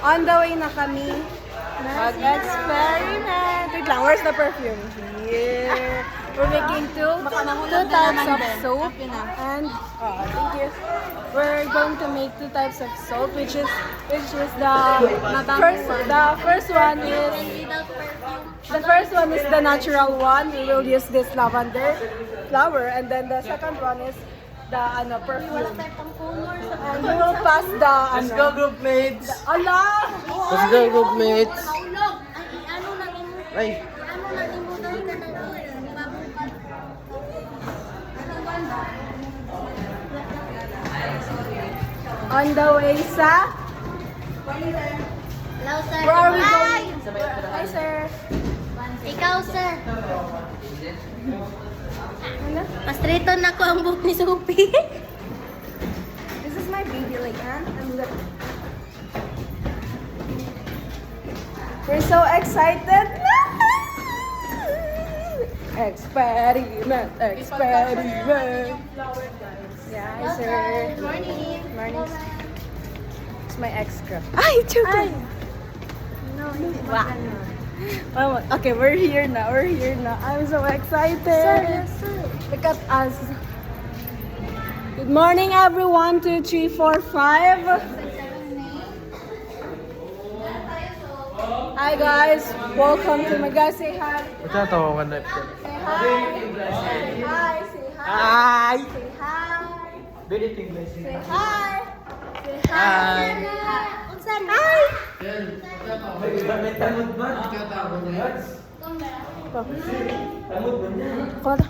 On the way na kami. Mag-experiment. Wait lang, where's the perfume? Here. We're making two types of soap. And, thank you. We're going to make two types of soap, which is the first one is the natural one. We will use this lavender flower, and then the second one is the perfume. And we will pass the Let's go, group mates! Allah! Let's go, group mates! Ay! On the way sa... Hello, sir. Where are we Hi. going? Hi, sir. Ikaw, sir. Ano? Pastrito na ko ang buhok ni Sophie. This is my baby, like, we're so excited. Experiment. Yeah, hi, sir. Morning. Morning. It's my ex-girl. Ay, joke. No, Wow. Oh, okay, we're here now. I'm so excited. Look at us. Good morning, everyone. 2, 3, 4, 5. Hi, guys. Welcome to my guys. Say hi. Matatawa ka na. Say hi. Say hi. Say hi. Hi! Say hi. Very tingles. Say hi. Say hi. Hi! Unsan? Hi. May tamod ba? Tamod ba? Kota.